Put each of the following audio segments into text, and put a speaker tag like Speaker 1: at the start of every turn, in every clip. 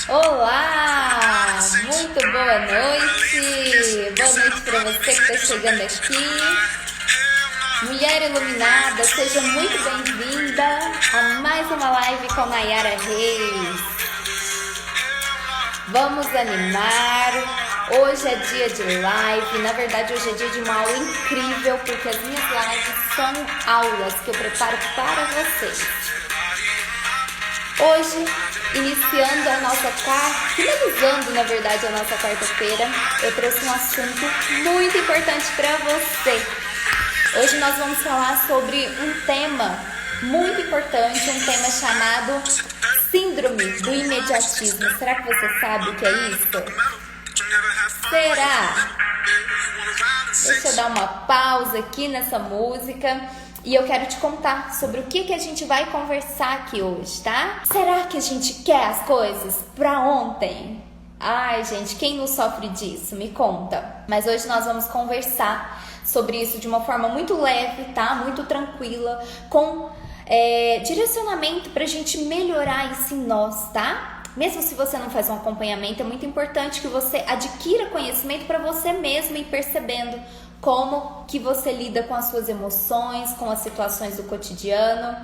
Speaker 1: Olá! Muito boa noite! Boa noite para você que está chegando aqui. Mulher iluminada, seja muito bem-vinda a mais uma live com Nayara Reis. Vamos animar. Hoje é dia de live. Na verdade, hoje é dia de uma aula incrível, porque as minhas lives são aulas que eu preparo para vocês. Hoje, iniciando a nossa finalizando, na verdade, a nossa quarta-feira, eu trouxe um assunto muito importante para você. Hoje nós vamos falar sobre um tema muito importante, um tema chamado Síndrome do Imediatismo. Será que você sabe o que é isso? Será? Deixa eu dar uma pausa aqui nessa música e eu quero te contar sobre o que a gente vai conversar aqui hoje, tá? Será que a gente quer as coisas pra ontem? Ai, gente, quem não sofre disso? Me conta. Mas hoje nós vamos conversar sobre isso de uma forma muito leve, tá? Muito tranquila, com direcionamento pra gente melhorar isso em nós, tá? Mesmo se você não faz um acompanhamento, é muito importante que você adquira conhecimento para você mesmo ir percebendo como que você lida com as suas emoções, com as situações do cotidiano.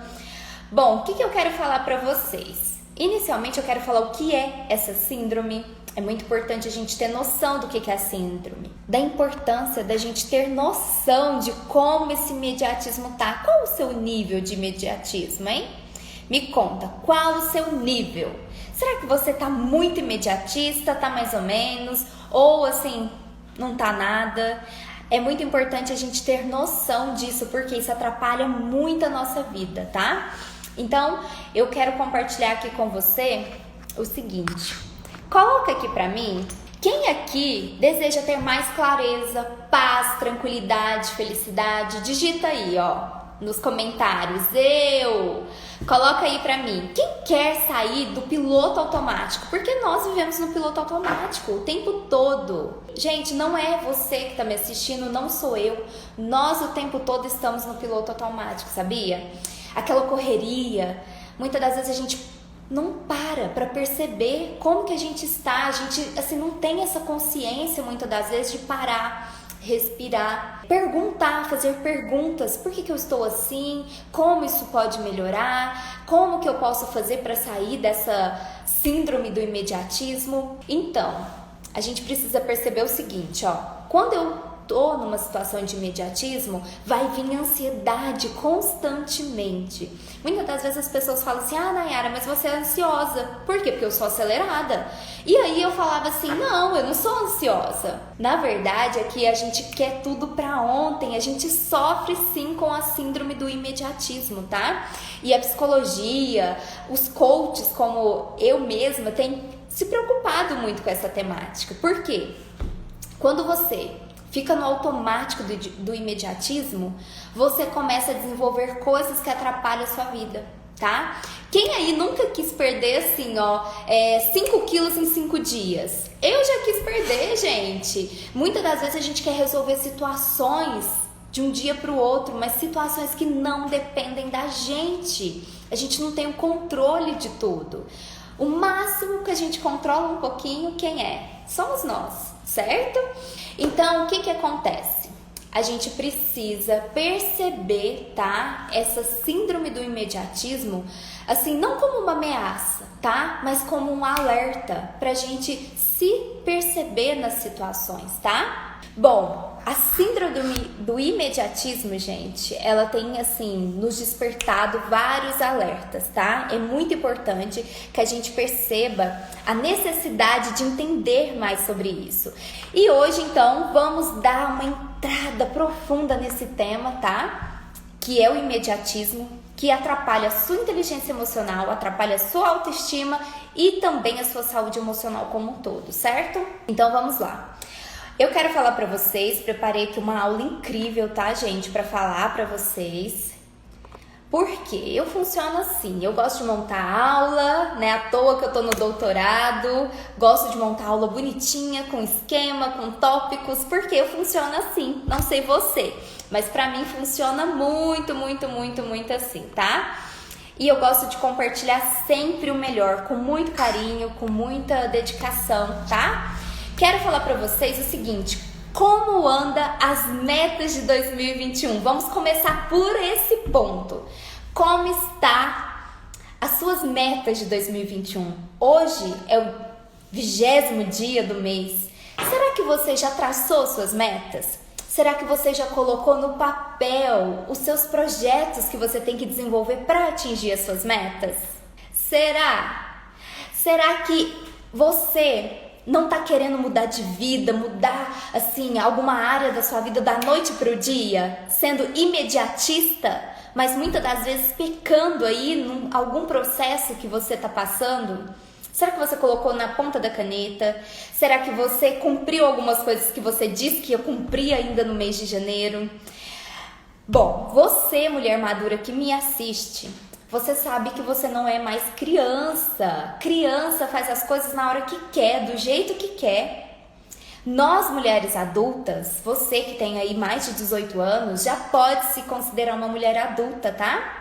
Speaker 1: Bom, o que eu quero falar para vocês? Inicialmente eu quero falar o que é essa síndrome. É muito importante a gente ter noção do que é a síndrome, da importância da gente ter noção de como esse imediatismo tá. Qual o seu nível de imediatismo, hein? Me conta, qual o seu nível? Será que você tá muito imediatista, tá mais ou menos? Ou assim, não tá nada? É muito importante a gente ter noção disso, porque isso atrapalha muito a nossa vida, tá? Então, eu quero compartilhar aqui com você o seguinte. Coloca aqui pra mim, quem aqui deseja ter mais clareza, paz, tranquilidade, felicidade? Digita aí, ó, nos comentários. Coloca aí pra mim, quem quer sair do piloto automático? Porque nós vivemos no piloto automático o tempo todo. Gente, não é você que tá me assistindo, não sou eu. Nós o tempo todo estamos no piloto automático, sabia? Aquela correria, muitas das vezes a gente não para perceber como que a gente está. A gente, assim, não tem essa consciência muitas das vezes de parar, respirar, perguntar, fazer perguntas. Por que eu estou assim? Como isso pode melhorar? Como que eu posso fazer para sair dessa síndrome do imediatismo? Então, a gente precisa perceber o seguinte, ó. Quando eu tô numa situação de imediatismo, vai vir ansiedade constantemente. Muitas das vezes as pessoas falam assim, Nayara, mas você é ansiosa. Por quê? Porque eu sou acelerada. E aí eu falava assim, não, eu não sou ansiosa. Na verdade é que a gente quer tudo pra ontem, a gente sofre sim com a síndrome do imediatismo, tá? E a psicologia, os coaches como eu mesma, têm se preocupado muito com essa temática. Por quê? Quando você fica no automático do imediatismo, você começa a desenvolver coisas que atrapalham a sua vida, tá? Quem aí nunca quis perder assim, 5 quilos em 5 dias? Eu já quis perder, gente. Muitas das vezes a gente quer resolver situações de um dia para o outro, mas situações que não dependem da gente. A gente não tem o controle de tudo. O máximo que a gente controla um pouquinho, quem é? Somos nós, certo? Então, o que acontece? A gente precisa perceber, tá? Essa síndrome do imediatismo, assim, não como uma ameaça, tá? Mas como um alerta pra gente se perceber nas situações, tá? Bom, a síndrome do imediatismo, gente, ela tem, assim, nos despertado vários alertas, tá? É muito importante que a gente perceba a necessidade de entender mais sobre isso. E hoje, então, vamos dar uma entrada profunda nesse tema, tá? Que é o imediatismo, que atrapalha a sua inteligência emocional, atrapalha a sua autoestima e também a sua saúde emocional como um todo, certo? Então, vamos lá. Eu quero falar pra vocês, preparei aqui uma aula incrível, tá, gente? Pra falar pra vocês. Porque eu funciono assim, eu gosto de montar aula, né? À toa que eu tô no doutorado, gosto de montar aula bonitinha, com esquema, com tópicos, porque eu funciono assim, não sei você, mas pra mim funciona muito assim, tá? e eu gosto de compartilhar sempre o melhor, com muito carinho, com muita dedicação, tá? Quero falar pra vocês o seguinte: como anda as metas de 2021? Vamos começar por esse ponto. Como está as suas metas de 2021? Hoje é o 20º dia do mês. Será que você já traçou suas metas? Será que você já colocou no papel os seus projetos que você tem que desenvolver para atingir as suas metas? Será que você não tá querendo mudar de vida, mudar assim alguma área da sua vida da noite pro dia, sendo imediatista, mas muitas das vezes pecando aí em algum processo que você tá passando? Será que você colocou na ponta da caneta? Será que você cumpriu algumas coisas que você disse que ia cumprir ainda no mês de janeiro? Bom, você, mulher madura que me assiste, você sabe que você não é mais criança. Criança faz as coisas na hora que quer, do jeito que quer. Nós, mulheres adultas, você que tem aí mais de 18 anos, já pode se considerar uma mulher adulta, tá?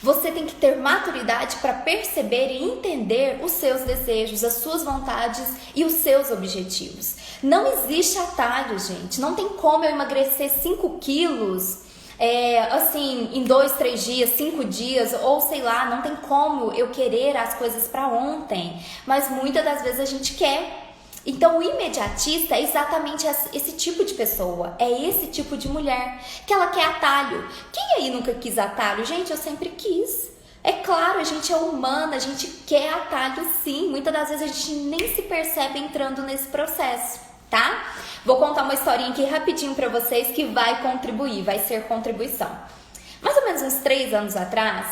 Speaker 1: Você tem que ter maturidade para perceber e entender os seus desejos, as suas vontades e os seus objetivos. Não existe atalho, gente. Não tem como eu emagrecer 5 quilos assim, em 2, 3 dias, 5 dias, ou sei lá, não tem como eu querer as coisas para ontem, mas muitas das vezes a gente quer. Então o imediatista é exatamente esse tipo de pessoa, é esse tipo de mulher, que ela quer atalho. Quem aí nunca quis atalho? Gente, eu sempre quis. É claro, a gente é humana, a gente quer atalho sim, muitas das vezes a gente nem se percebe entrando nesse processo, tá? Vou contar uma historinha aqui rapidinho pra vocês que vai contribuir, vai ser contribuição. Mais ou menos uns 3 anos atrás,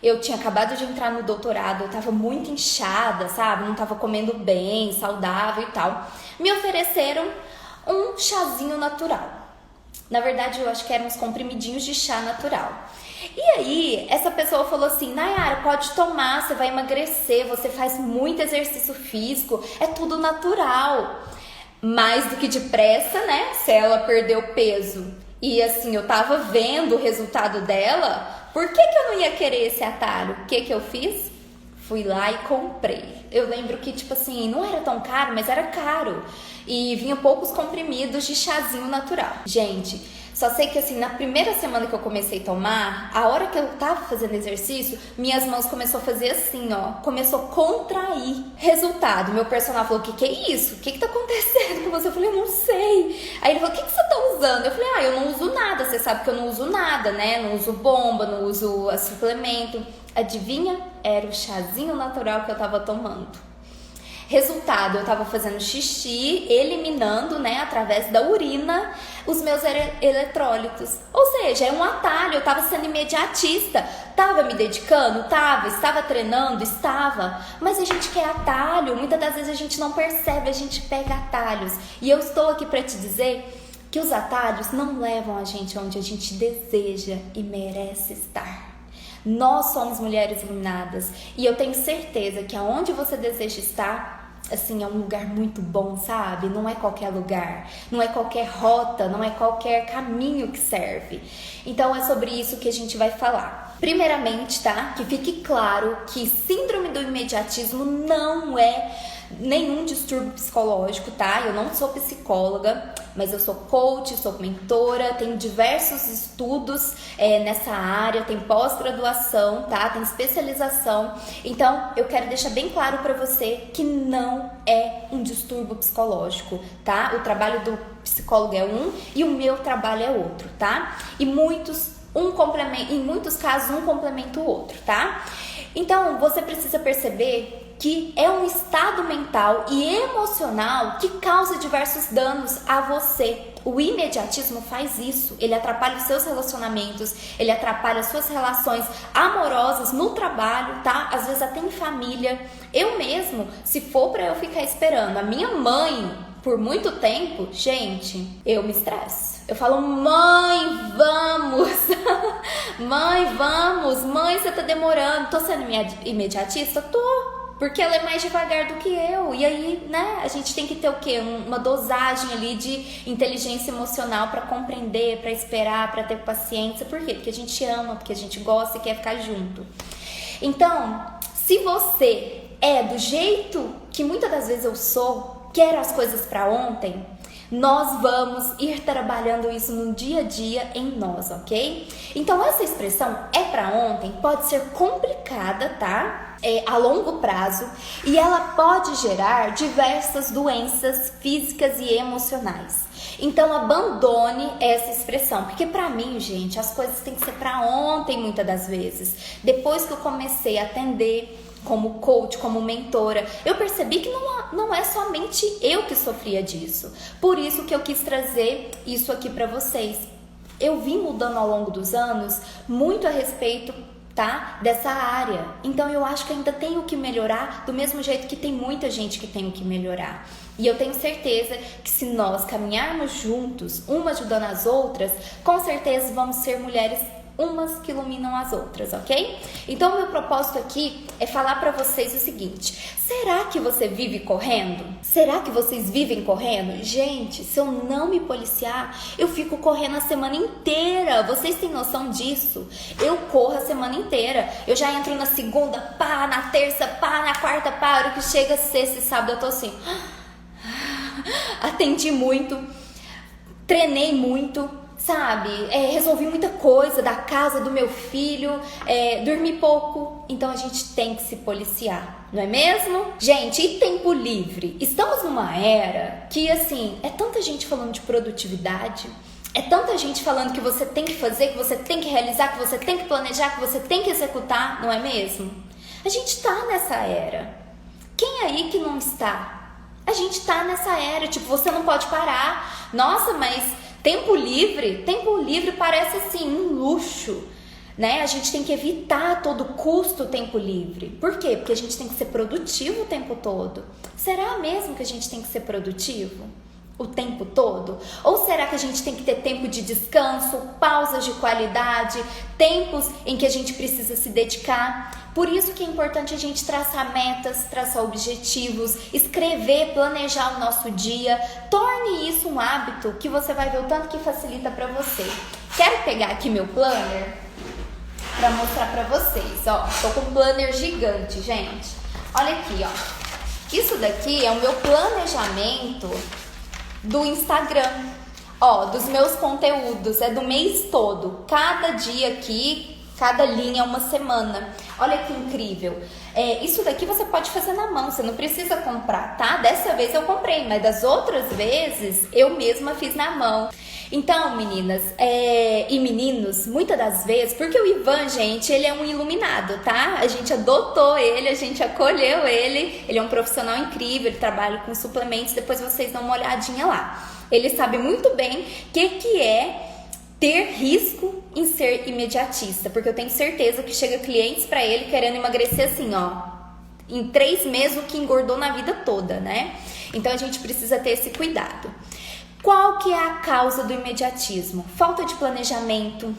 Speaker 1: eu tinha acabado de entrar no doutorado, eu tava muito inchada, sabe? Não tava comendo bem, saudável e tal. Me ofereceram um chazinho natural. Na verdade, eu acho que eram uns comprimidinhos de chá natural. E aí, essa pessoa falou assim: Nayara, pode tomar, você vai emagrecer, você faz muito exercício físico, é tudo natural. Mais do que depressa, né? Se ela perdeu peso e assim, eu tava vendo o resultado dela, por que eu não ia querer esse atalho? O que eu fiz? Fui lá e comprei. Eu lembro que, tipo assim, não era tão caro, mas era caro. E vinha poucos comprimidos de chazinho natural. Gente, só sei que assim, na primeira semana que eu comecei a tomar, a hora que eu tava fazendo exercício, minhas mãos começaram a fazer assim, ó. Começou a contrair. Resultado, meu personal falou: que é isso? O que tá acontecendo com você? Eu falei: eu não sei. Aí ele falou: o que você tá usando? Eu falei: eu não uso nada. Você sabe que eu não uso nada, né? Não uso bomba, não uso suplemento. Adivinha? Era o chazinho natural que eu tava tomando. Resultado, eu tava fazendo xixi, eliminando, né, através da urina, os meus eletrólitos. Ou seja, é um atalho, eu tava sendo imediatista. Tava me dedicando? Tava. Estava treinando? Estava. Mas a gente quer atalho, muitas das vezes a gente não percebe, a gente pega atalhos. E eu estou aqui para te dizer que os atalhos não levam a gente onde a gente deseja e merece estar. Nós somos mulheres iluminadas e eu tenho certeza que aonde você deseja estar, assim, é um lugar muito bom, sabe? Não é qualquer lugar, não é qualquer rota, não é qualquer caminho que serve. Então é sobre isso que a gente vai falar. Primeiramente, tá? Que fique claro que síndrome do imediatismo não é nenhum distúrbio psicológico, tá? Eu não sou psicóloga, mas eu sou coach, sou mentora, tenho diversos estudos nessa área, tenho pós-graduação, tá? Tenho especialização. Então, eu quero deixar bem claro pra você que não é um distúrbio psicológico, tá? O trabalho do psicólogo é um e o meu trabalho é outro, tá? E em muitos casos, um complementa o outro, tá? Então, você precisa perceber que é um estado mental e emocional que causa diversos danos a você. O imediatismo faz isso, ele atrapalha os seus relacionamentos, ele atrapalha as suas relações amorosas no trabalho, tá? Às vezes até em família. Eu mesmo, se for pra eu ficar esperando a minha mãe por muito tempo, gente, eu me estresso. Eu falo: mãe, vamos! Mãe, vamos! Mãe, você tá demorando. Tô sendo imediatista? Tô! Porque ela é mais devagar do que eu. E aí, né, a gente tem que ter o quê? Uma dosagem ali de inteligência emocional pra compreender, pra esperar, pra ter paciência. Por quê? Porque a gente ama, porque a gente gosta e quer ficar junto. Então, se você é do jeito que muitas das vezes eu sou, quero as coisas para ontem, nós vamos ir trabalhando isso no dia a dia em nós, ok? Então essa expressão é para ontem pode ser complicada, tá? A longo prazo, e ela pode gerar diversas doenças físicas e emocionais. Então abandone essa expressão, porque para mim, gente, as coisas têm que ser para ontem muitas das vezes. Depois que eu comecei a atender como coach, como mentora, eu percebi que não é somente eu que sofria disso. Por isso que eu quis trazer isso aqui para vocês. Eu vim mudando ao longo dos anos muito a respeito, tá, dessa área. Então eu acho que ainda tenho que melhorar, do mesmo jeito que tem muita gente que tem que melhorar. E eu tenho certeza que se nós caminharmos juntos, uma ajudando as outras, com certeza vamos ser mulheres umas que iluminam as outras, ok? Então, o meu propósito aqui é falar pra vocês o seguinte: será que você vive correndo? Será que vocês vivem correndo? Gente, se eu não me policiar, eu fico correndo a semana inteira. Vocês têm noção disso? Eu corro a semana inteira. Eu já entro na segunda, pá, na terça, pá, na quarta, pá. A hora que chega sexta e sábado, eu tô assim... Atendi muito, treinei muito, sabe? Resolvi muita coisa da casa do meu filho, dormi pouco. Então a gente tem que se policiar, não é mesmo? Gente, e tempo livre? Estamos numa era que, assim, é tanta gente falando de produtividade, é tanta gente falando que você tem que fazer, que você tem que realizar, que você tem que planejar, que você tem que executar, não é mesmo? A gente tá nessa era. Quem aí que não está? A gente tá nessa era, tipo, você não pode parar. Nossa, mas tempo livre parece assim um luxo, né? A gente tem que evitar a todo custo o tempo livre. Por quê? Porque a gente tem que ser produtivo o tempo todo. Será mesmo que a gente tem que ser produtivo o tempo todo? Ou será que a gente tem que ter tempo de descanso, pausas de qualidade, tempos em que a gente precisa se dedicar? Por isso que é importante a gente traçar metas, traçar objetivos, escrever, planejar o nosso dia. Torne isso um hábito que você vai ver o tanto que facilita para você. Quero pegar aqui meu planner para mostrar para vocês, ó. Tô com um planner gigante, gente. Olha aqui, ó. Isso daqui é o meu planejamento do Instagram, ó, dos meus conteúdos, é do mês todo. Cada dia aqui, cada linha é uma semana. Olha que incrível. Isso daqui você pode fazer na mão, você não precisa comprar, tá? Dessa vez eu comprei, mas das outras vezes eu mesma fiz na mão. Então, meninas e meninos, muitas das vezes, porque o Ivan, gente, ele é um iluminado, tá? A gente adotou ele, a gente acolheu ele é um profissional incrível, ele trabalha com suplementos, depois vocês dão uma olhadinha lá. Ele sabe muito bem o que é ter risco em ser imediatista, porque eu tenho certeza que chega clientes pra ele querendo emagrecer assim, ó, em 3 meses o que engordou na vida toda, né? Então a gente precisa ter esse cuidado. Qual que é a causa do imediatismo? Falta de planejamento.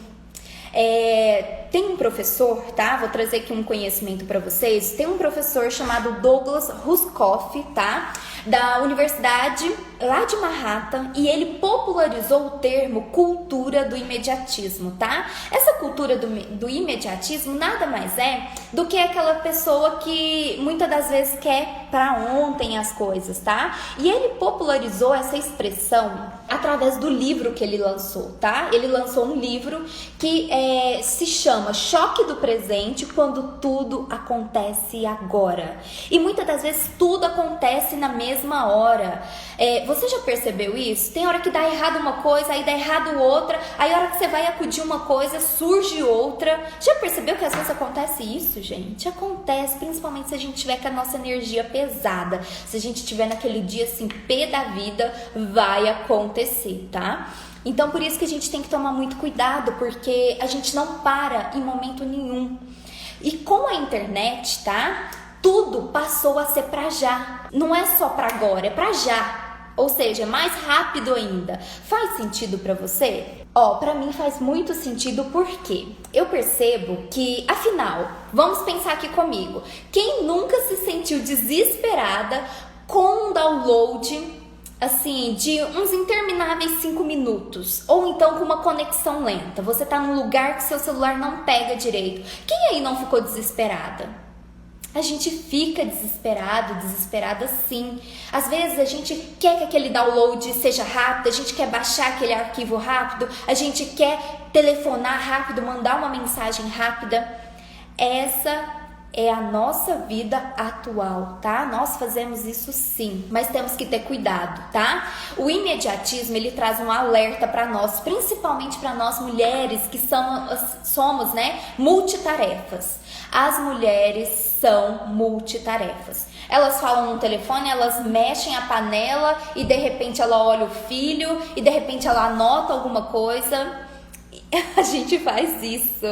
Speaker 1: Tem um professor, tá? Vou trazer aqui um conhecimento para vocês. Tem um professor chamado Douglas Rushkoff, tá? Da universidade lá de Manhattan, e ele popularizou o termo cultura do imediatismo, tá? Essa cultura do imediatismo nada mais é do que aquela pessoa que muitas das vezes quer para ontem as coisas, tá? E ele popularizou essa expressão através do livro que ele lançou, tá? Ele lançou um livro que se chama Choque do Presente, quando tudo acontece agora. E muitas das vezes tudo acontece na mesma hora. Você já percebeu isso? Tem hora que dá errado uma coisa, aí dá errado outra, aí a hora que você vai acudir uma coisa, surge outra. Já percebeu que às vezes acontece isso, gente? Acontece, principalmente se a gente tiver com a nossa energia pesada. Se a gente tiver naquele dia assim, pé da vida, vai acontecer, tá? Então, por isso que a gente tem que tomar muito cuidado, porque a gente não para em momento nenhum. E com a internet, tá? Tudo passou a ser pra já. Não é só pra agora, é pra já. Ou seja, mais rápido ainda. Faz sentido pra você? Pra mim faz muito sentido, porque eu percebo que, afinal, vamos pensar aqui comigo. Quem nunca se sentiu desesperada com um download assim, de uns intermináveis 5 minutos, ou então com uma conexão lenta. Você tá num lugar que seu celular não pega direito. Quem aí não ficou desesperada? A gente fica desesperada sim. Às vezes a gente quer que aquele download seja rápido, a gente quer baixar aquele arquivo rápido, a gente quer telefonar rápido, mandar uma mensagem rápida. Essa é a nossa vida atual, tá? Nós fazemos isso sim, mas temos que ter cuidado, tá? O imediatismo, ele traz um alerta para nós, principalmente para nós mulheres que somos, né, multitarefas. As mulheres são multitarefas. Elas falam no telefone, elas mexem a panela e de repente ela olha o filho e de repente ela anota alguma coisa. A gente faz isso.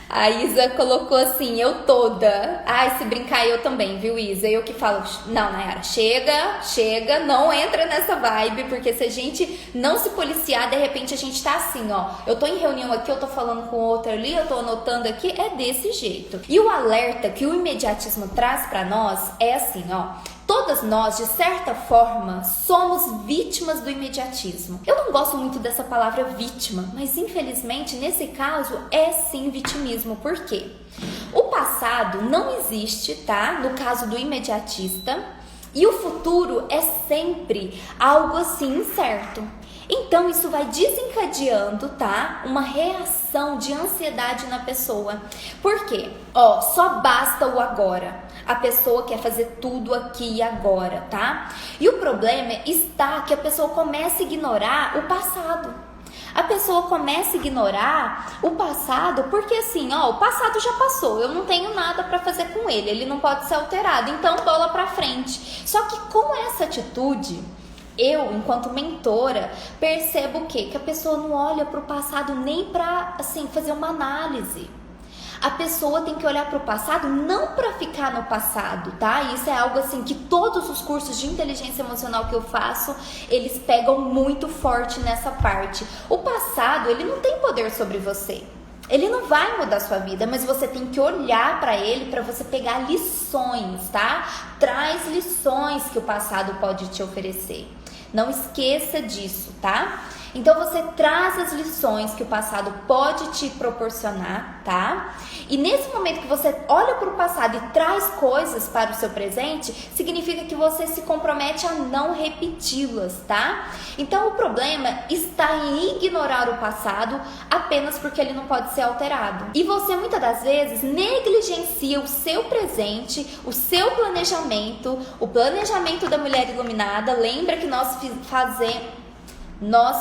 Speaker 1: A Isa colocou assim, eu toda. Ai, se brincar eu também, viu, Isa? Eu que falo, não, Nayara, chega, não entra nessa vibe, porque se a gente não se policiar, de repente a gente tá assim, ó. Eu tô em reunião aqui, eu tô falando com outra ali, eu tô anotando aqui, é desse jeito. E o alerta que o imediatismo traz pra nós é assim, ó. Todas nós, de certa forma, somos vítimas do imediatismo. Eu não gosto muito dessa palavra vítima, mas infelizmente, nesse caso, é sim vitimismo. Por quê? O passado não existe, tá? No caso do imediatista. E o futuro é sempre algo assim incerto. Então, isso vai desencadeando, tá? Uma reação de ansiedade na pessoa. Por quê? Ó, só basta o agora. A pessoa quer fazer tudo aqui e agora, tá? E o problema está que a pessoa começa a ignorar o passado. A pessoa começa a ignorar o passado porque assim, ó, o passado já passou, eu não tenho nada para fazer com ele, ele não pode ser alterado, então bola pra frente. Só que com essa atitude, eu, enquanto mentora, percebo o quê? Que a pessoa não olha pro passado nem pra, assim, fazer uma análise. A pessoa tem que olhar para o passado não para ficar no passado, tá? Isso é algo assim que todos os cursos de inteligência emocional que eu faço, eles pegam muito forte nessa parte. O passado, ele não tem poder sobre você. Ele não vai mudar a sua vida, mas você tem que olhar para ele para você pegar lições, tá? Traz lições que o passado pode te oferecer. Não esqueça disso, tá? Então você traz as lições que o passado pode te proporcionar, tá? E nesse momento que você olha para o passado e traz coisas para o seu presente, significa que você se compromete a não repeti-las, tá? Então o problema está em ignorar o passado apenas porque ele não pode ser alterado. E você muitas das vezes negligencia o seu presente, o seu planejamento, o planejamento da mulher iluminada. Lembra que nós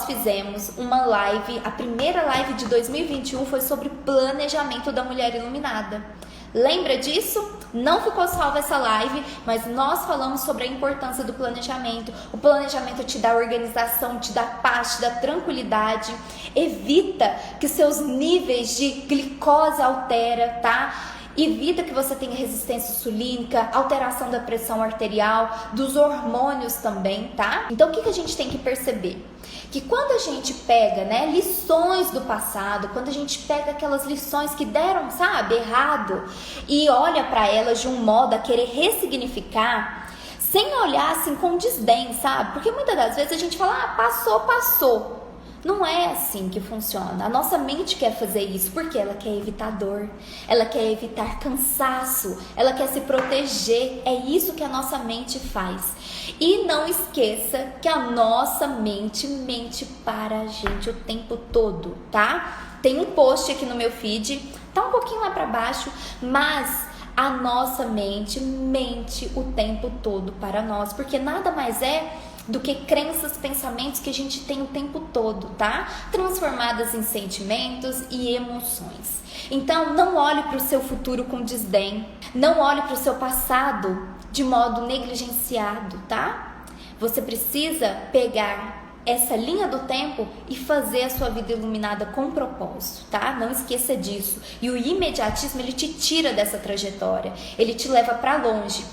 Speaker 1: fizemos uma live, a primeira live de 2021 foi sobre planejamento da mulher iluminada. Lembra disso? Não ficou salva essa live, mas nós falamos sobre a importância do planejamento. O planejamento te dá organização, te dá paz, te dá tranquilidade, evita que seus níveis de glicose altera, tá? Evita que você tenha resistência insulínica, alteração da pressão arterial, dos hormônios também, tá? Então o que a gente tem que perceber? Que quando a gente pega, né, lições do passado, quando a gente pega aquelas lições que deram, sabe, errado, e olha para elas de um modo a querer ressignificar, sem olhar assim com desdém, sabe? Porque muitas das vezes a gente fala, passou. Não é assim que funciona. A nossa mente quer fazer isso porque ela quer evitar dor, ela quer evitar cansaço, ela quer se proteger. É isso que a nossa mente faz. E não esqueça que a nossa mente mente para a gente o tempo todo, tá? Tem um post aqui no meu feed, tá um pouquinho lá para baixo, mas a nossa mente mente o tempo todo para nós, porque nada mais é do que crenças, pensamentos que a gente tem o tempo todo, tá? Transformadas em sentimentos e emoções. Então, não olhe para o seu futuro com desdém. Não olhe para o seu passado de modo negligenciado, tá? Você precisa pegar essa linha do tempo e fazer a sua vida iluminada com propósito, tá? Não esqueça disso. E o imediatismo, ele te tira dessa trajetória. Ele te leva para longe.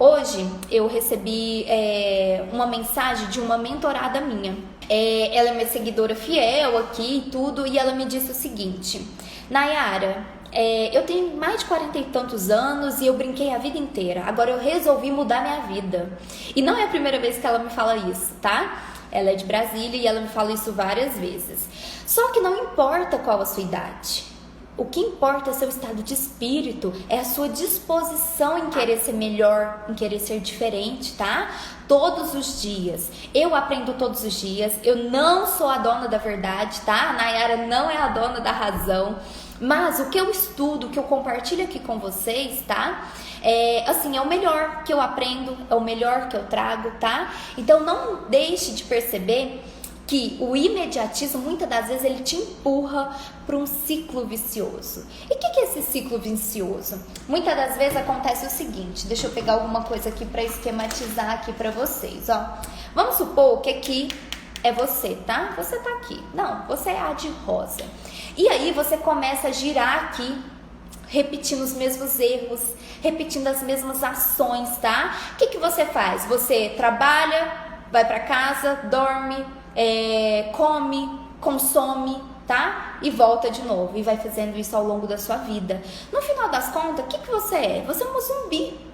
Speaker 1: Hoje eu recebi uma mensagem de uma mentorada minha. Ela é minha seguidora fiel aqui e tudo, e ela me disse o seguinte: Nayara, eu tenho mais de 40 e tantos anos e eu brinquei a vida inteira. Agora eu resolvi mudar minha vida. E não é a primeira vez que ela me fala isso, tá? Ela é de Brasília e ela me fala isso várias vezes. Só que não importa qual a sua idade. O que importa é o seu estado de espírito, é a sua disposição em querer ser melhor, em querer ser diferente, tá? Todos os dias. Eu aprendo todos os dias. Eu não sou a dona da verdade, tá? A Nayara não é a dona da razão. Mas o que eu estudo, o que eu compartilho aqui com vocês, tá? É o melhor que eu aprendo, é o melhor que eu trago, tá? Então não deixe de perceber que o imediatismo, muitas das vezes, ele te empurra para um ciclo vicioso. E o que é esse ciclo vicioso? Muitas das vezes acontece o seguinte, deixa eu pegar alguma coisa aqui para esquematizar aqui para vocês, ó. Vamos supor que aqui é você, tá? Você tá aqui. Não, você é a de rosa. E aí você começa a girar aqui, repetindo os mesmos erros, repetindo as mesmas ações, tá? O que você faz? Você trabalha, vai para casa, dorme, come, consome, tá? E volta de novo e vai fazendo isso ao longo da sua vida. No final das contas, o que você é? Você é um zumbi.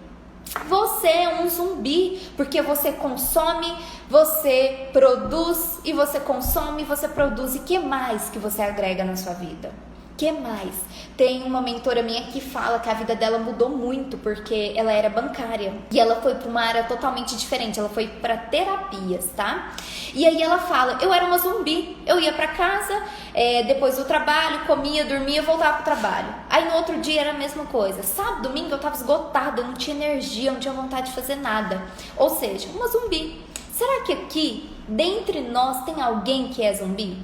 Speaker 1: Você é um zumbi, porque você consome, você produz e você consome, você produz. E que mais que você agrega na sua vida? Que mais? Tem uma mentora minha que fala que a vida dela mudou muito porque ela era bancária e ela foi para uma área totalmente diferente, ela foi para terapias, tá? E aí ela fala, eu era uma zumbi, eu ia para casa, depois do trabalho, comia, dormia, voltava pro trabalho. Aí no outro dia era a mesma coisa, sábado, domingo eu tava esgotada, eu não tinha energia, eu não tinha vontade de fazer nada, ou seja, uma zumbi. Será que aqui, dentre nós, tem alguém que é zumbi?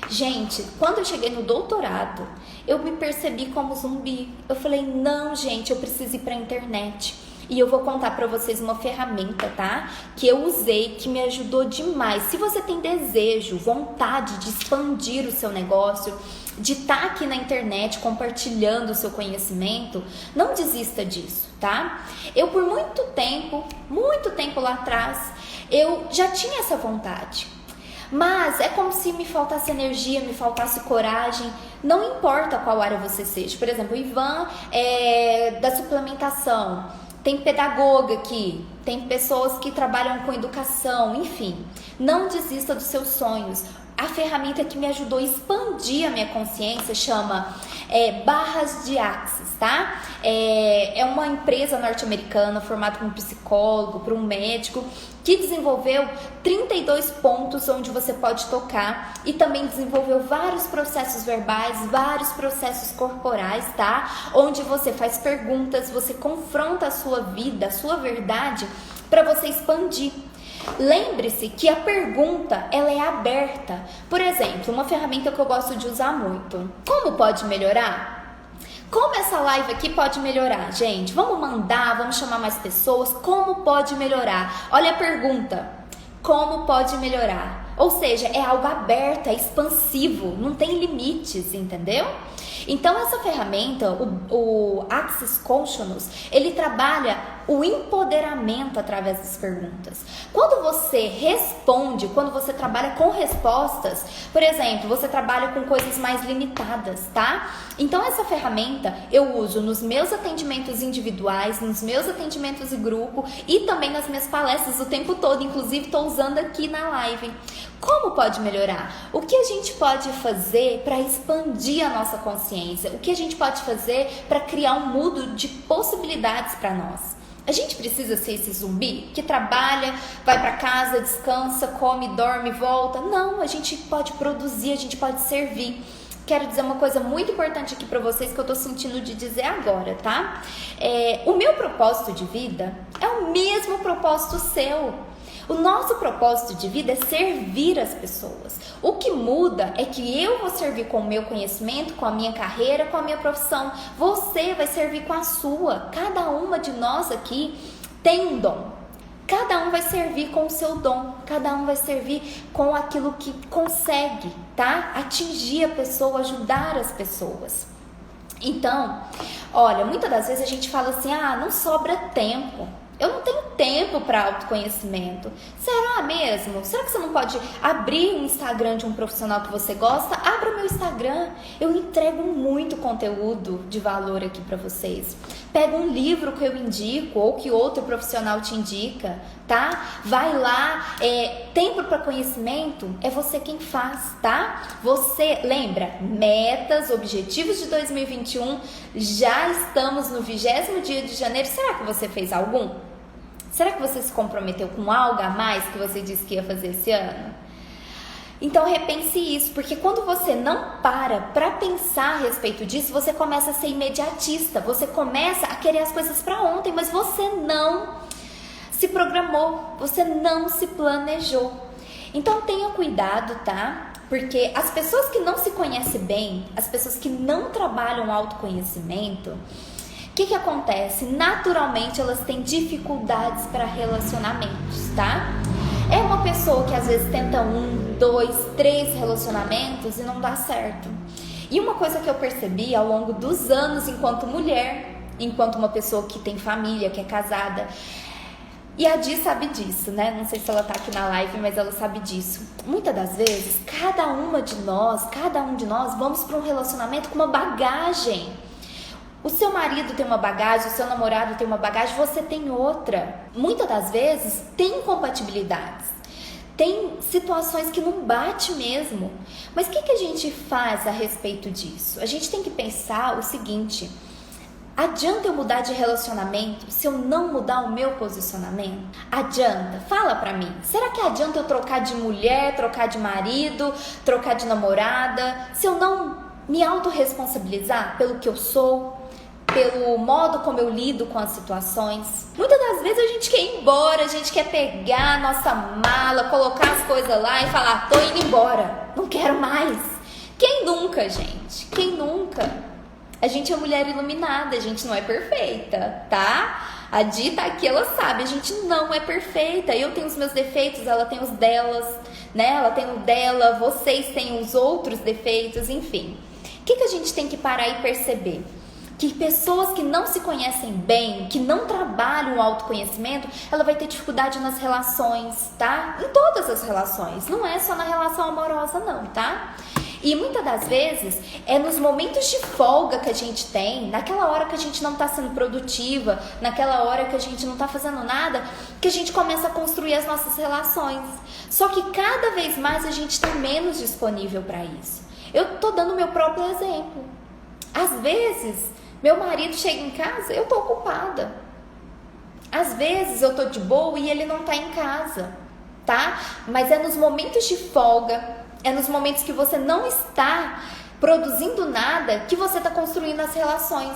Speaker 1: Gente, quando eu cheguei no doutorado, eu me percebi como zumbi. Eu falei, não, gente, eu preciso ir pra internet. E eu vou contar pra vocês uma ferramenta, tá? Que eu usei, que me ajudou demais. Se você tem desejo, vontade de expandir o seu negócio, de estar aqui na internet compartilhando o seu conhecimento, não desista disso, tá? Eu por muito tempo lá atrás, eu já tinha essa vontade. Mas é como se me faltasse energia, me faltasse coragem. Não importa qual área você seja. Por exemplo, o Ivan é da suplementação. Tem pedagoga aqui. Tem pessoas que trabalham com educação. Enfim, não desista dos seus sonhos. A ferramenta que me ajudou a expandir a minha consciência chama Barras de Axis, tá? É uma empresa norte-americana formada por um psicólogo, por um médico, que desenvolveu 32 pontos onde você pode tocar e também desenvolveu vários processos verbais, vários processos corporais, tá? Onde você faz perguntas, você confronta a sua vida, a sua verdade, para você expandir. Lembre-se que a pergunta, ela é aberta. Por exemplo, uma ferramenta que eu gosto de usar muito. Como pode melhorar? Como essa live aqui pode melhorar, gente? Vamos mandar, vamos chamar mais pessoas. Como pode melhorar? Olha a pergunta. Como pode melhorar? Ou seja, é algo aberto, é expansivo, não tem limites, entendeu? Então essa ferramenta, o Axis Consciousness, ele trabalha o empoderamento através das perguntas. Quando você responde, quando você trabalha com respostas, por exemplo, você trabalha com coisas mais limitadas, tá? Então essa ferramenta eu uso nos meus atendimentos individuais, nos meus atendimentos em grupo e também nas minhas palestras o tempo todo, inclusive estou usando aqui na live. Como pode melhorar? O que a gente pode fazer para expandir a nossa consciência? O que a gente pode fazer para criar um mundo de possibilidades para nós? A gente precisa ser esse zumbi que trabalha, vai para casa, descansa, come, dorme, volta. Não, a gente pode produzir, a gente pode servir. Quero dizer uma coisa muito importante aqui para vocês que eu tô sentindo de dizer agora, tá? O meu propósito de vida é o mesmo propósito seu. O nosso propósito de vida é servir as pessoas. O que muda é que eu vou servir com o meu conhecimento, com a minha carreira, com a minha profissão. Você vai servir com a sua. Cada uma de nós aqui tem um dom. Cada um vai servir com o seu dom. Cada um vai servir com aquilo que consegue, tá? Atingir a pessoa, ajudar as pessoas. Então, olha, muitas das vezes a gente fala assim, não sobra tempo. Eu não tenho tempo para autoconhecimento. Será mesmo? Será que você não pode abrir um Instagram de um profissional que você gosta? Abra o meu Instagram. Eu entrego muito conteúdo de valor aqui para vocês. Pega um livro que eu indico ou que outro profissional te indica, tá? Vai lá. Tempo para conhecimento é você quem faz, tá? Você lembra, metas, objetivos de 2021, já estamos no 20º dia de janeiro. Será que você fez algum? Será que você se comprometeu com algo a mais que você disse que ia fazer esse ano? Então repense isso, porque quando você não para pensar a respeito disso, você começa a ser imediatista, você começa a querer as coisas para ontem, mas você não se programou, você não se planejou. Então tenha cuidado, tá? Porque as pessoas que não se conhecem bem, as pessoas que não trabalham autoconhecimento, o que acontece? Naturalmente elas têm dificuldades para relacionamentos, tá? É uma pessoa que às vezes tenta 1, 2, 3 relacionamentos e não dá certo. E uma coisa que eu percebi ao longo dos anos enquanto mulher, enquanto uma pessoa que tem família, que é casada, e a Di sabe disso, né? Não sei se ela tá aqui na live, mas ela sabe disso. Muitas das vezes, cada um de nós vamos para um relacionamento com uma bagagem. O seu marido tem uma bagagem, o seu namorado tem uma bagagem, você tem outra. Muitas das vezes tem incompatibilidades, tem situações que não bate mesmo. Mas o que a gente faz a respeito disso? A gente tem que pensar o seguinte: adianta eu mudar de relacionamento se eu não mudar o meu posicionamento? Adianta? Fala pra mim. Será que adianta eu trocar de mulher, trocar de marido, trocar de namorada, se eu não me autorresponsabilizar pelo que eu sou, pelo modo como eu lido com as situações? Muitas das vezes a gente quer ir embora, a gente quer pegar a nossa mala, colocar as coisas lá e falar: tô indo embora, não quero mais. Quem nunca, gente? Quem nunca? A gente é mulher iluminada, a gente não é perfeita, tá? A Di tá aqui, ela sabe, a gente não é perfeita. Eu tenho os meus defeitos, ela tem os delas, né? Ela tem o dela, vocês têm os outros defeitos, enfim. O que a gente tem que parar e perceber? Que pessoas que não se conhecem bem, que não trabalham o autoconhecimento, ela vai ter dificuldade nas relações, tá? Em todas as relações, não é só na relação amorosa não, tá? E muitas das vezes é nos momentos de folga que a gente tem, naquela hora que a gente não está sendo produtiva, naquela hora que a gente não está fazendo nada, que a gente começa a construir as nossas relações. Só que cada vez mais a gente está menos disponível para isso. Eu tô dando meu próprio exemplo. Às vezes, meu marido chega em casa, eu tô ocupada. Às vezes eu tô de boa e ele não tá em casa, tá? Mas é nos momentos de folga, é nos momentos que você não está produzindo nada que você está construindo as relações.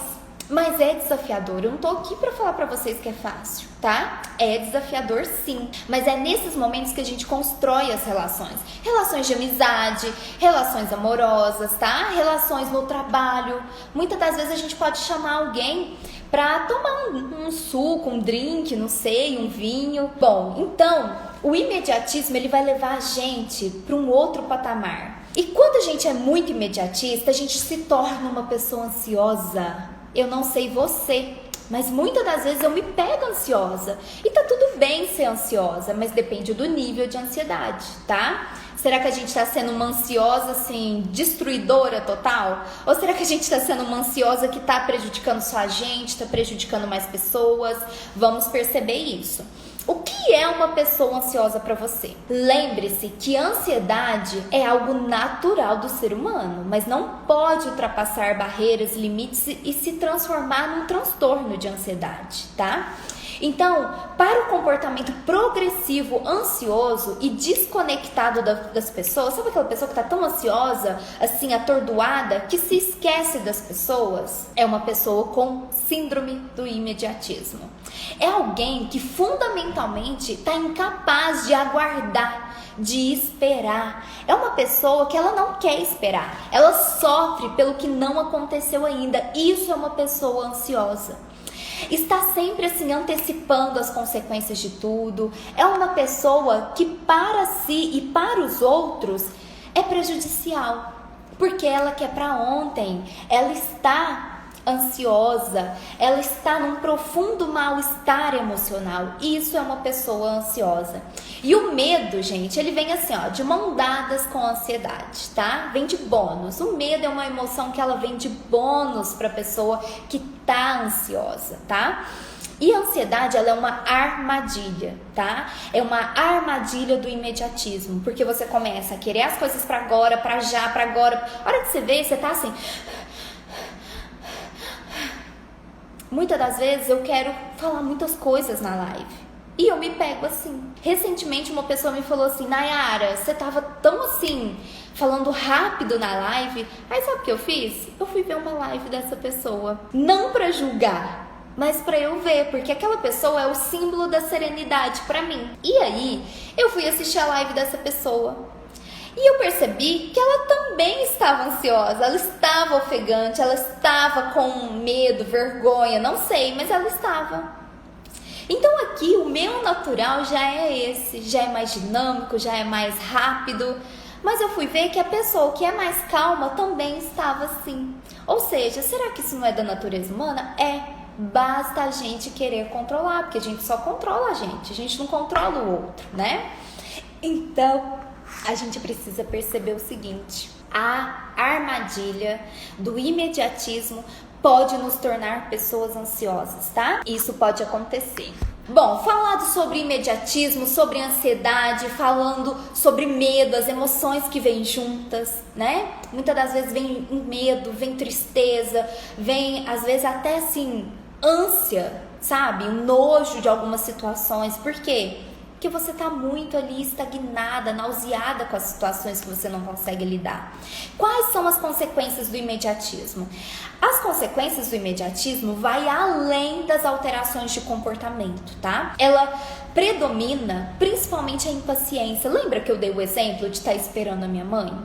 Speaker 1: Mas é desafiador. Eu não tô aqui para falar para vocês que é fácil, tá? É desafiador sim. Mas é nesses momentos que a gente constrói as relações. Relações de amizade, relações amorosas, tá? Relações no trabalho. Muitas das vezes a gente pode chamar alguém para tomar um suco, um drink, não sei, um vinho. Bom, então o imediatismo ele vai levar a gente para um outro patamar. E quando a gente é muito imediatista, a gente se torna uma pessoa ansiosa. Eu não sei você, mas muitas das vezes eu me pego ansiosa. E tá tudo bem ser ansiosa, mas depende do nível de ansiedade, tá? Será que a gente tá sendo uma ansiosa, assim, destruidora total? Ou será que a gente tá sendo uma ansiosa que tá prejudicando só a gente, tá prejudicando mais pessoas? Vamos perceber isso. O que é uma pessoa ansiosa para você? Lembre-se que a ansiedade é algo natural do ser humano, mas não pode ultrapassar barreiras, limites e se transformar num transtorno de ansiedade, tá? Então, para o comportamento progressivo ansioso e desconectado das pessoas, sabe aquela pessoa que está tão ansiosa, assim, atordoada, que se esquece das pessoas? É uma pessoa com síndrome do imediatismo. É alguém que fundamentalmente está incapaz de aguardar, de esperar. É uma pessoa que ela não quer esperar, ela sofre pelo que não aconteceu ainda. Isso é uma pessoa ansiosa. Está sempre assim antecipando as consequências de tudo. É uma pessoa que para si e para os outros é prejudicial, porque ela quer para ontem. Ela está ansiosa, ela está num profundo mal-estar emocional. Isso é uma pessoa ansiosa. E o medo, gente, ele vem assim, ó, de mão dadas com a ansiedade, tá? Vem de bônus. O medo é uma emoção que ela vem de bônus para a pessoa que tá ansiosa, tá? E a ansiedade, ela é uma armadilha, tá? É uma armadilha do imediatismo, porque você começa a querer as coisas para agora, para já, para agora. A hora que você vê, você tá assim. Muitas das vezes eu quero falar muitas coisas na live e eu me pego assim. Recentemente uma pessoa me falou assim: Nayara, você tava tão assim, falando rápido na live. Aí sabe o que eu fiz? Eu fui ver uma live dessa pessoa. Não pra julgar, mas pra eu ver, porque aquela pessoa é o símbolo da serenidade pra mim. E aí eu fui assistir a live dessa pessoa. E eu percebi que ela também estava ansiosa, ela estava ofegante, ela estava com medo, vergonha, não sei, mas ela estava. Então aqui o meu natural já é esse, já é mais dinâmico, já é mais rápido. Mas eu fui ver que a pessoa que é mais calma também estava assim. Ou seja, será que isso não é da natureza humana? É. Basta a gente querer controlar, porque a gente só controla a gente não controla o outro, né? Então a gente precisa perceber o seguinte: a armadilha do imediatismo pode nos tornar pessoas ansiosas, tá? Isso pode acontecer. Bom, falado sobre imediatismo, sobre ansiedade, falando sobre medo, as emoções que vêm juntas, né? Muitas das vezes vem medo, vem tristeza, vem às vezes até assim, ânsia, sabe? Um nojo de algumas situações. Por quê? Porque você está muito ali estagnada, nauseada com as situações que você não consegue lidar. Quais são as consequências do imediatismo? As consequências do imediatismo vai além das alterações de comportamento, tá? Ela predomina principalmente a impaciência. Lembra que eu dei o exemplo de estar esperando a minha mãe?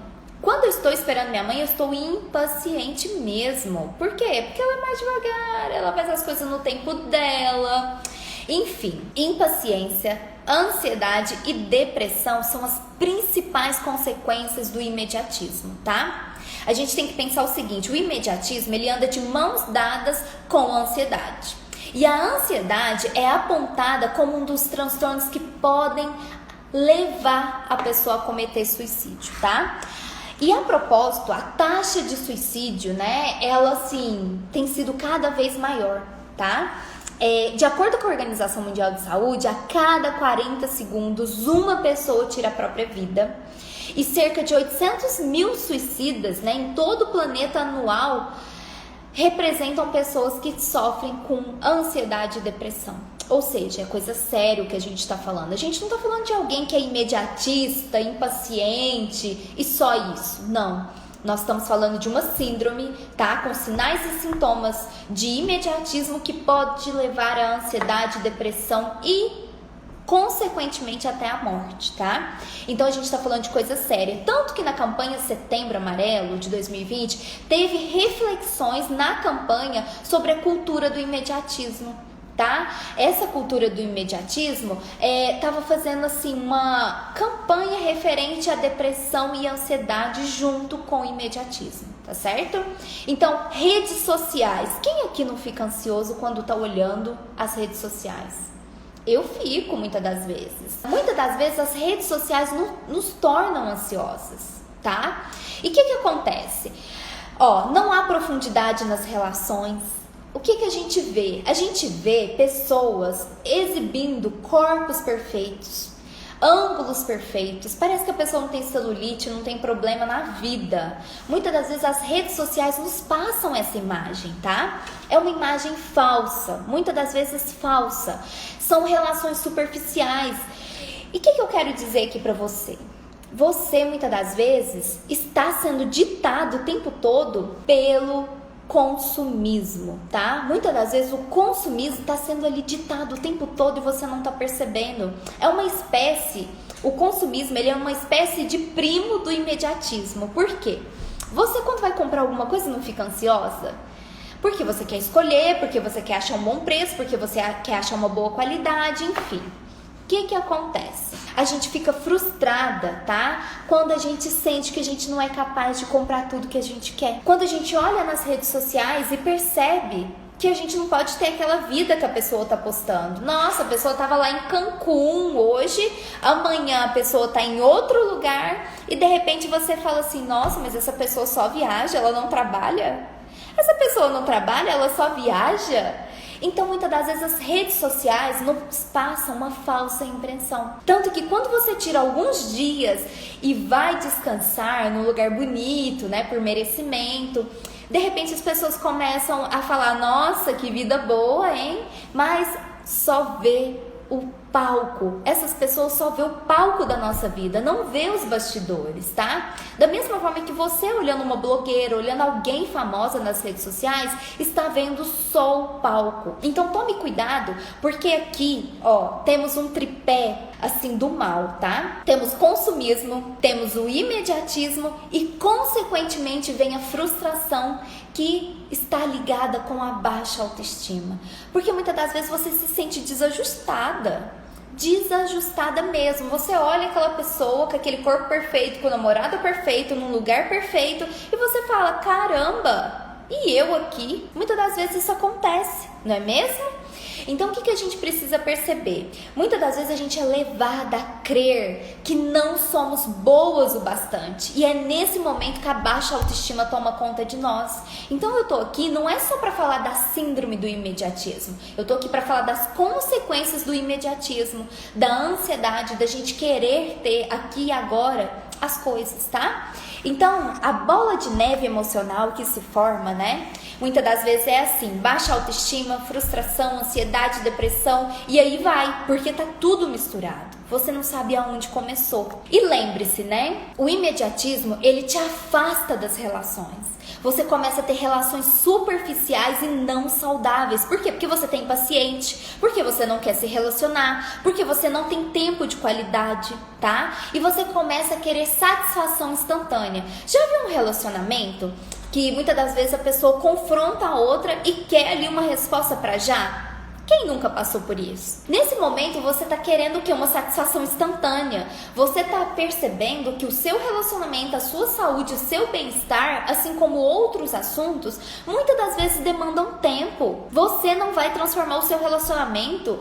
Speaker 1: Quando eu estou esperando minha mãe, eu estou impaciente mesmo. Por quê? Porque ela é mais devagar, ela faz as coisas no tempo dela. Enfim, impaciência, ansiedade e depressão são as principais consequências do imediatismo, tá? A gente tem que pensar o seguinte: o imediatismo, ele anda de mãos dadas com a ansiedade. E a ansiedade é apontada como um dos transtornos que podem levar a pessoa a cometer suicídio, tá? E a propósito, a taxa de suicídio, né, ela assim, tem sido cada vez maior, tá? De acordo com a Organização Mundial de Saúde, a cada 40 segundos uma pessoa tira a própria vida. E cerca de 800 mil suicidas, né, em todo o planeta anual representam pessoas que sofrem com ansiedade e depressão. Ou seja, é coisa séria o que a gente está falando. A gente não está falando de alguém que é imediatista, impaciente e só isso. Não. Nós estamos falando de uma síndrome, tá? Com sinais e sintomas de imediatismo que pode levar à ansiedade, depressão e, consequentemente, até a morte, tá? Então a gente está falando de coisa séria. Tanto que na campanha Setembro Amarelo de 2020, teve reflexões na campanha sobre a cultura do imediatismo. Tá? Essa cultura do imediatismo estava fazendo assim uma campanha referente à depressão e ansiedade junto com o imediatismo, tá certo? Então, redes sociais. Quem aqui não fica ansioso quando tá olhando as redes sociais? Eu fico muitas das vezes. Muitas das vezes as redes sociais nos tornam ansiosas, tá? E o que acontece? Não há profundidade nas relações. O que a gente vê? A gente vê pessoas exibindo corpos perfeitos, ângulos perfeitos. Parece que a pessoa não tem celulite, não tem problema na vida. Muitas das vezes as redes sociais nos passam essa imagem, tá? É uma imagem falsa, muitas das vezes falsa. São relações superficiais. E o que eu quero dizer aqui pra você? Você, muitas das vezes, está sendo ditado o tempo todo pelo consumismo, tá? Muitas das vezes o consumismo está sendo ali ditado o tempo todo e você não está percebendo. O consumismo, ele é uma espécie de primo do imediatismo. Por quê? Você, quando vai comprar alguma coisa, não fica ansiosa? Porque você quer escolher, porque você quer achar um bom preço, porque você quer achar uma boa qualidade, enfim. O que acontece? A gente fica frustrada, tá? Quando a gente sente que a gente não é capaz de comprar tudo que a gente quer. Quando a gente olha nas redes sociais e percebe que a gente não pode ter aquela vida que a pessoa tá postando. Nossa, a pessoa tava lá em Cancún hoje, amanhã a pessoa tá em outro lugar e de repente você fala assim, nossa, mas essa pessoa só viaja, ela não trabalha? Essa pessoa não trabalha, ela só viaja? Então, muitas das vezes as redes sociais nos passam uma falsa impressão. Tanto que quando você tira alguns dias e vai descansar num lugar bonito, né, por merecimento, de repente as pessoas começam a falar, nossa, que vida boa, hein? Mas só vê o palco. Essas pessoas só vê o palco da nossa vida, não vê os bastidores, tá? Da mesma forma que você olhando uma blogueira, olhando alguém famosa nas redes sociais, está vendo só o palco. Então tome cuidado, porque aqui, ó, temos um tripé assim do mal, tá? Temos consumismo, temos o imediatismo e consequentemente vem a frustração que está ligada com a baixa autoestima. Porque muitas das vezes você se sente desajustada mesmo. Você olha aquela pessoa com aquele corpo perfeito, com o namorado perfeito, num lugar perfeito e você fala, caramba, e eu aqui? Muitas das vezes isso acontece, não é mesmo? Então, o que a gente precisa perceber? Muitas das vezes a gente é levada a crer que não somos boas o bastante. E é nesse momento que a baixa autoestima toma conta de nós. Então, eu tô aqui não é só para falar da síndrome do imediatismo. Eu tô aqui para falar das consequências do imediatismo, da ansiedade, da gente querer ter aqui e agora as coisas, tá? Então, a bola de neve emocional que se forma, né? Muitas das vezes é assim, baixa autoestima, frustração, ansiedade, depressão, e aí vai, porque tá tudo misturado. Você não sabe aonde começou. E lembre-se, né? O imediatismo, ele te afasta das relações. Você começa a ter relações superficiais e não saudáveis. Por quê? Porque você tá impaciente, porque você não quer se relacionar, porque você não tem tempo de qualidade, tá? E você começa a querer satisfação instantânea. Já viu um relacionamento que muitas das vezes a pessoa confronta a outra e quer ali uma resposta pra já? Quem nunca passou por isso? Nesse momento você tá querendo o quê? Uma satisfação instantânea. Você tá percebendo que o seu relacionamento, a sua saúde, o seu bem-estar, assim como outros assuntos, muitas das vezes demandam tempo. Você não vai transformar o seu relacionamento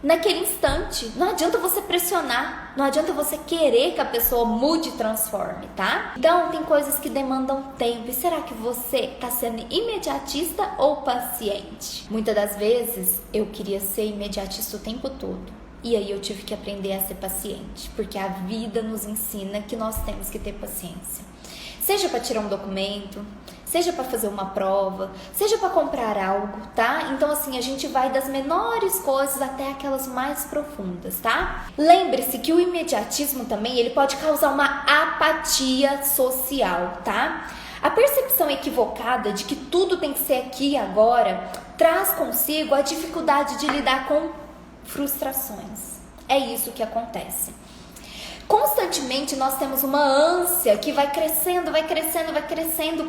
Speaker 1: naquele instante. Não adianta você pressionar, não adianta você querer que a pessoa mude e transforme, tá? Então, tem coisas que demandam tempo. E será que você tá sendo imediatista ou paciente? Muitas das vezes, eu queria ser imediatista o tempo todo. E aí eu tive que aprender a ser paciente, porque a vida nos ensina que nós temos que ter paciência. Seja para tirar um documento, seja para fazer uma prova, seja para comprar algo, tá? Então, assim, a gente vai das menores coisas até aquelas mais profundas, tá? Lembre-se que o imediatismo também, ele pode causar uma apatia social, tá? A percepção equivocada de que tudo tem que ser aqui e agora traz consigo a dificuldade de lidar com frustrações. É isso que acontece. Constantemente nós temos uma ânsia que vai crescendo,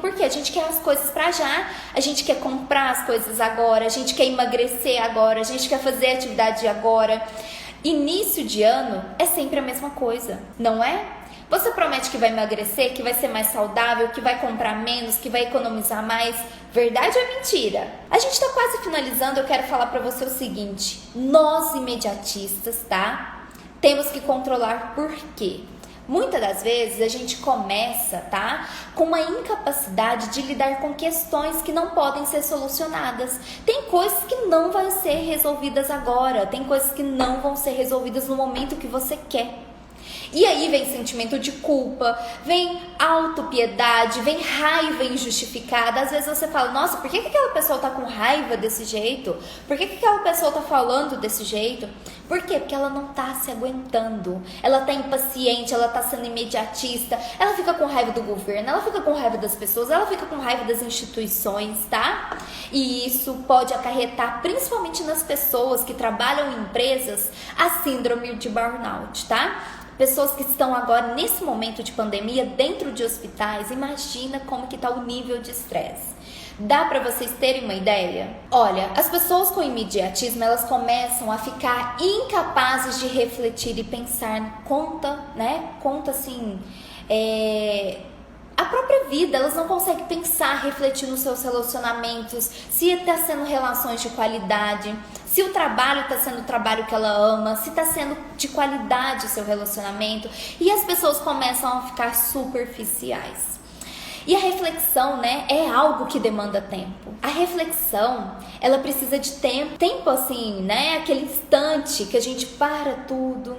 Speaker 1: porque a gente quer as coisas pra já, a gente quer comprar as coisas agora, a gente quer emagrecer agora, a gente quer fazer atividade agora. Início de ano é sempre a mesma coisa, não é? Você promete que vai emagrecer, que vai ser mais saudável, que vai comprar menos, que vai economizar mais. Verdade ou mentira? A gente tá quase finalizando, eu quero falar pra você o seguinte, nós imediatistas, tá? Temos que controlar por quê? Muitas das vezes a gente começa, tá, com uma incapacidade de lidar com questões que não podem ser solucionadas. Tem coisas que não vão ser resolvidas agora, tem coisas que não vão ser resolvidas no momento que você quer. E aí vem sentimento de culpa, vem autopiedade, vem raiva injustificada. Às vezes você fala, nossa, por que aquela pessoa tá com raiva desse jeito? Por que aquela pessoa tá falando desse jeito? Por quê? Porque ela não tá se aguentando, ela tá impaciente, ela tá sendo imediatista, ela fica com raiva do governo, ela fica com raiva das pessoas, ela fica com raiva das instituições, tá? E isso pode acarretar, principalmente nas pessoas que trabalham em empresas, a síndrome de burnout, tá? Pessoas que estão agora nesse momento de pandemia dentro de hospitais, imagina como que tá o nível de estresse. Dá para vocês terem uma ideia? Olha, as pessoas com imediatismo, elas começam a ficar incapazes de refletir e pensar. Conta assim, a própria vida. Elas não conseguem pensar, refletir nos seus relacionamentos, se está sendo relações de qualidade, se o trabalho está sendo o trabalho que ela ama, se está sendo de qualidade o seu relacionamento. E as pessoas começam a ficar superficiais. E a reflexão, é algo que demanda tempo. A reflexão, ela precisa de tempo assim, aquele instante que a gente para tudo,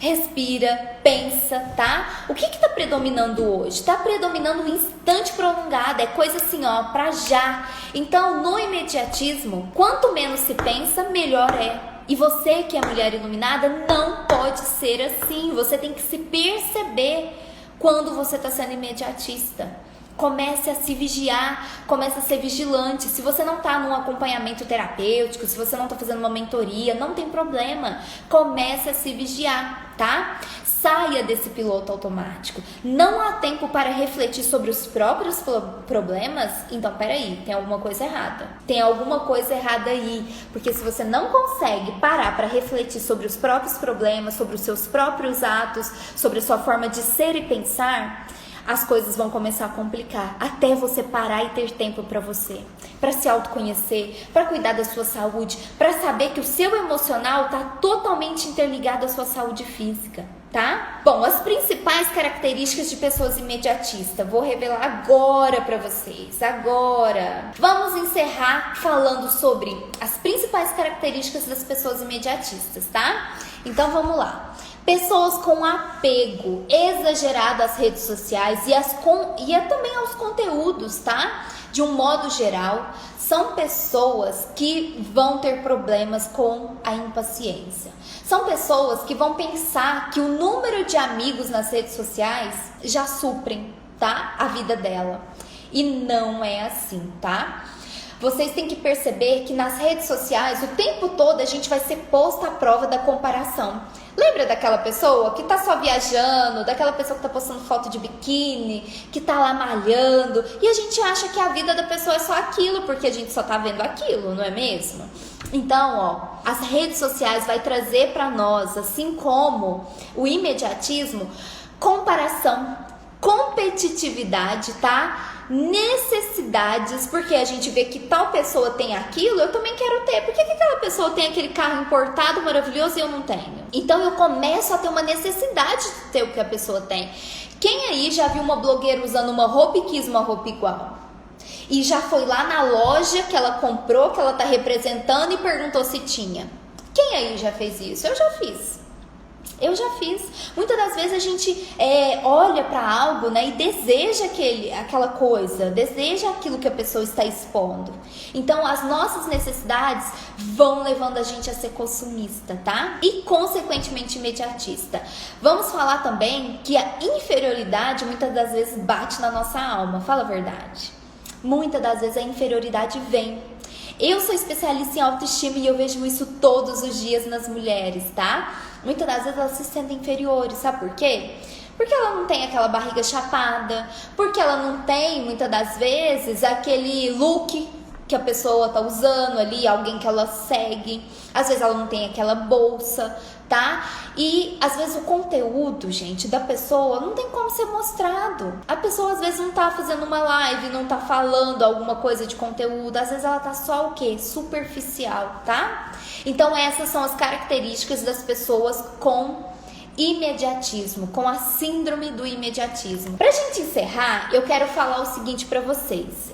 Speaker 1: respira, pensa, tá? O que tá predominando hoje? Tá predominando um instante prolongado, é coisa assim, pra já. Então, no imediatismo, quanto menos se pensa, melhor é. E você que é mulher iluminada, não pode ser assim. Você tem que se perceber quando você está sendo imediatista. Comece a se vigiar, comece a ser vigilante. Se você não está num acompanhamento terapêutico, se você não está fazendo uma mentoria, não tem problema. Comece a se vigiar, tá? Saia desse piloto automático. Não há tempo para refletir sobre os próprios problemas? Então, peraí, tem alguma coisa errada. Tem alguma coisa errada aí. Porque se você não consegue parar para refletir sobre os próprios problemas, sobre os seus próprios atos, sobre a sua forma de ser e pensar, as coisas vão começar a complicar, até você parar e ter tempo para você, para se autoconhecer, para cuidar da sua saúde, para saber que o seu emocional está totalmente interligado à sua saúde física, tá? Bom, as principais características de pessoas imediatistas, vou revelar agora para vocês, agora. Vamos encerrar falando sobre as principais características das pessoas imediatistas, tá? Então vamos lá. Pessoas com apego exagerado às redes sociais e também aos conteúdos, tá? De um modo geral, são pessoas que vão ter problemas com a impaciência. São pessoas que vão pensar que o número de amigos nas redes sociais já suprem, tá? A vida dela. E não é assim, tá? Vocês têm que perceber que nas redes sociais, o tempo todo a gente vai ser posto à prova da comparação. Lembra daquela pessoa que tá só viajando, daquela pessoa que tá postando foto de biquíni, que tá lá malhando, e a gente acha que a vida da pessoa é só aquilo, porque a gente só tá vendo aquilo, não é mesmo? Então, as redes sociais vai trazer para nós, assim como o imediatismo, comparação, competitividade, tá? Necessidades, porque a gente vê que tal pessoa tem aquilo, eu também quero ter. Por que aquela pessoa tem aquele carro importado maravilhoso e eu não tenho? Então eu começo a ter uma necessidade de ter o que a pessoa tem. Quem aí já viu uma blogueira usando uma roupa e quis uma roupa igual? E já foi lá na loja que ela comprou, que ela tá representando, e perguntou se tinha? Quem aí já fez isso? Eu já fiz. Muitas das vezes a gente olha para algo, e deseja aquela coisa, deseja aquilo que a pessoa está expondo. Então as nossas necessidades vão levando a gente a ser consumista, tá? E consequentemente imediatista. Vamos falar também que a inferioridade muitas das vezes bate na nossa alma, fala a verdade. Muitas das vezes a inferioridade vem. Eu sou especialista em autoestima e eu vejo isso todos os dias nas mulheres, tá? Muitas das vezes elas se sentem inferiores, sabe por quê? Porque ela não tem aquela barriga chapada, porque ela não tem, muitas das vezes, aquele look que a pessoa tá usando ali, alguém que ela segue. Às vezes ela não tem aquela bolsa, tá? E às vezes o conteúdo, gente, da pessoa não tem como ser mostrado. A pessoa às vezes não tá fazendo uma live, não tá falando alguma coisa de conteúdo. Às vezes ela tá só o quê? Superficial, tá? Então essas são as características das pessoas com imediatismo, com a síndrome do imediatismo. Pra gente encerrar, eu quero falar o seguinte pra vocês.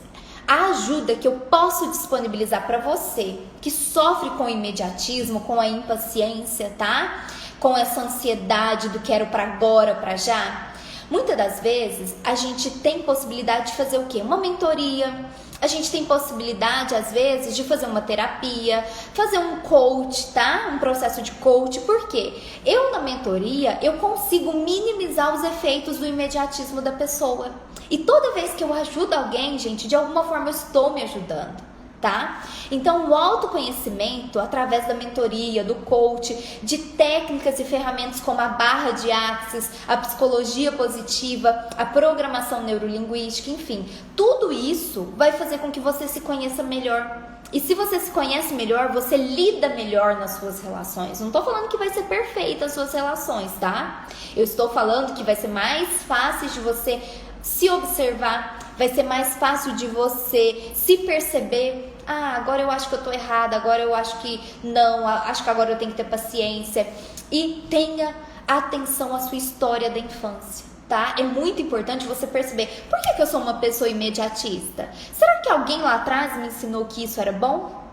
Speaker 1: A ajuda que eu posso disponibilizar para você que sofre com o imediatismo, com a impaciência, tá? Com essa ansiedade do quero para agora, para já. Muitas das vezes a gente tem possibilidade de fazer o quê? Uma mentoria. A gente tem possibilidade, às vezes, de fazer uma terapia, fazer um coach, tá? Um processo de coach. Por quê? Eu, na mentoria, eu consigo minimizar os efeitos do imediatismo da pessoa. E toda vez que eu ajudo alguém, gente, de alguma forma eu estou me ajudando. tá? Então, o autoconhecimento, através da mentoria, do coach, de técnicas e ferramentas como a barra de Axis, a psicologia positiva, a programação neurolinguística, enfim, tudo isso vai fazer com que você se conheça melhor. E se você se conhece melhor, você lida melhor nas suas relações. Não tô falando que vai ser perfeita as suas relações, tá? Eu estou falando que vai ser mais fácil de você se observar, vai ser mais fácil de você se perceber. Ah, agora eu acho que eu tô errada, agora eu acho que não, acho que agora eu tenho que ter paciência. E tenha atenção à sua história da infância, tá? É muito importante você perceber, por que eu sou uma pessoa imediatista? Será que alguém lá atrás me ensinou que isso era bom?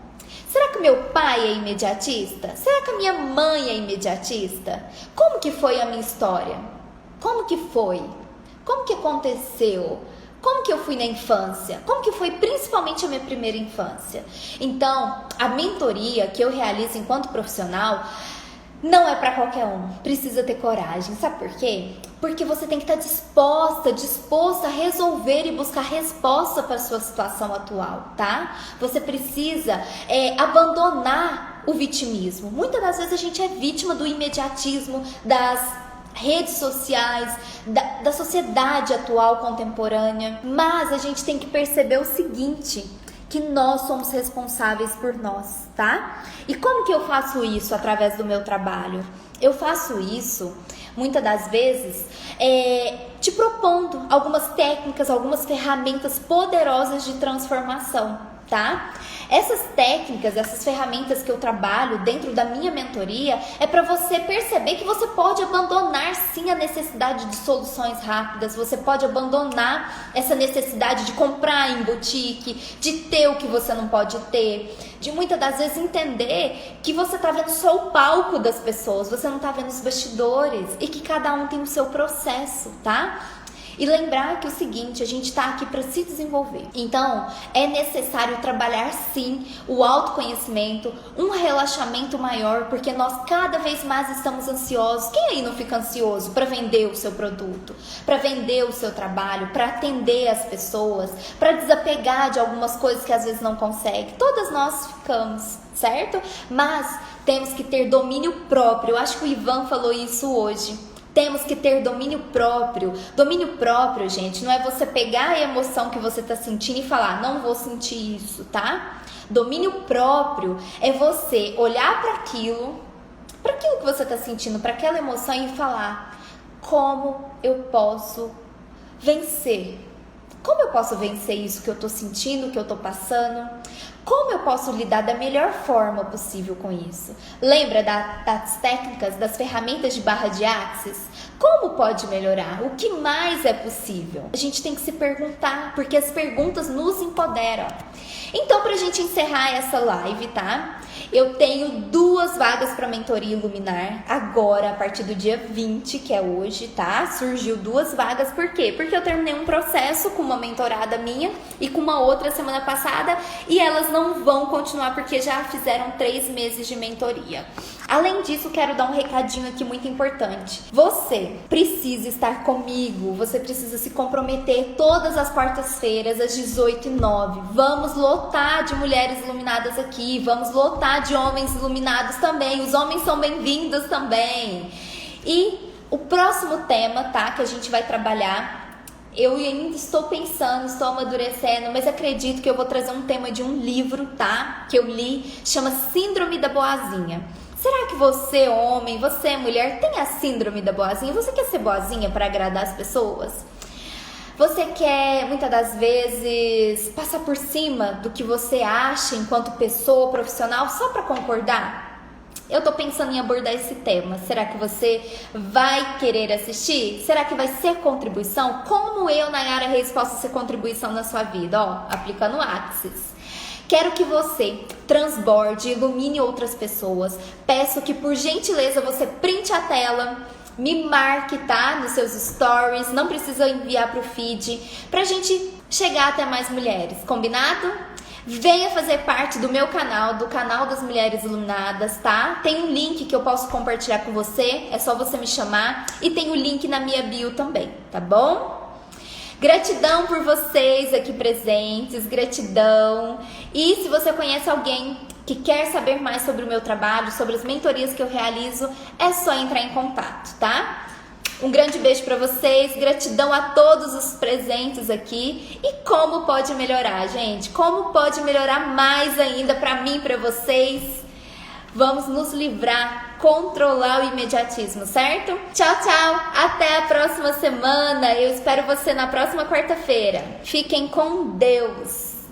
Speaker 1: Será que meu pai é imediatista? Será que a minha mãe é imediatista? Como que foi a minha história? Como que foi? Como que aconteceu? Como que eu fui na infância? Como que foi principalmente a minha primeira infância? Então, a mentoria que eu realizo enquanto profissional não é para qualquer um. Precisa ter coragem. Sabe por quê? Porque você tem que estar disposta a resolver e buscar resposta para a sua situação atual, tá? Você precisa abandonar o vitimismo. Muitas das vezes a gente é vítima do imediatismo, das redes sociais, da sociedade atual contemporânea. Mas a gente tem que perceber o seguinte, que nós somos responsáveis por nós, tá? E como que eu faço isso através do meu trabalho? Eu faço isso, muitas das vezes, te propondo algumas técnicas, algumas ferramentas poderosas de transformação, tá? Essas técnicas, essas ferramentas que eu trabalho dentro da minha mentoria é para você perceber que você pode abandonar sim a necessidade de soluções rápidas, você pode abandonar essa necessidade de comprar em boutique, de ter o que você não pode ter, de muitas das vezes entender que você tá vendo só o palco das pessoas, você não tá vendo os bastidores e que cada um tem o seu processo, tá? E lembrar que é o seguinte, a gente está aqui para se desenvolver. Então, é necessário trabalhar sim o autoconhecimento, um relaxamento maior, porque nós cada vez mais estamos ansiosos. Quem aí não fica ansioso para vender o seu produto, para vender o seu trabalho, para atender as pessoas, para desapegar de algumas coisas que às vezes não consegue? Todas nós ficamos, certo? Mas temos que ter domínio próprio. Eu acho que o Ivan falou isso hoje. Temos que ter domínio próprio. Domínio próprio, gente, não é você pegar a emoção que você está sentindo e falar, não vou sentir isso, tá? Domínio próprio é você olhar para aquilo que você está sentindo, para aquela emoção e falar, como eu posso vencer? Como eu posso vencer isso que eu estou sentindo, que eu estou passando? Como eu posso lidar da melhor forma possível com isso? Lembra das técnicas, das ferramentas de barra de Axis? Como pode melhorar? O que mais é possível? A gente tem que se perguntar, porque as perguntas nos empoderam. Então, pra gente encerrar essa live, tá? Eu tenho 2 vagas para mentoria Iluminar agora, a partir do dia 20, que é hoje, tá? Surgiu 2 vagas, por quê? Porque eu terminei um processo com uma mentorada minha e com uma outra semana passada e elas não vão continuar porque já fizeram 3 meses de mentoria. Além disso, quero dar um recadinho aqui muito importante. Você precisa estar comigo, você precisa se comprometer todas as quartas-feiras, às 18h09. Vamos lotar de mulheres iluminadas aqui, vamos lotar de homens iluminados também. Os homens são bem-vindos também. E o próximo tema, tá, que a gente vai trabalhar, eu ainda estou pensando, estou amadurecendo, mas acredito que eu vou trazer um tema de um livro, tá, que eu li, chama Síndrome da Boazinha. Será que você, homem, você, mulher, tem a síndrome da boazinha? Você quer ser boazinha para agradar as pessoas? Você quer, muitas das vezes, passar por cima do que você acha enquanto pessoa profissional só para concordar? Eu tô pensando em abordar esse tema. Será que você vai querer assistir? Será que vai ser contribuição? Como eu, Nayara Reis, posso ser contribuição na sua vida? Ó, aplicando Axis. Quero que você transborde, ilumine outras pessoas. Peço que, por gentileza, você printe a tela, me marque, tá? Nos seus stories. Não precisa enviar pro feed, pra gente chegar até mais mulheres. Combinado? Venha fazer parte do meu canal, do canal das Mulheres Iluminadas, tá? Tem um link que eu posso compartilhar com você, é só você me chamar. E tem o link na minha bio também, tá bom? Gratidão por vocês aqui presentes, gratidão. E se você conhece alguém que quer saber mais sobre o meu trabalho, sobre as mentorias que eu realizo, é só entrar em contato, tá? Um grande beijo para vocês, gratidão a todos os presentes aqui. E como pode melhorar, gente? Como pode melhorar mais ainda para mim, para vocês? Vamos nos livrar, controlar o imediatismo, certo? Tchau, tchau! Até a próxima semana. Eu espero você na próxima quarta-feira. Fiquem com Deus!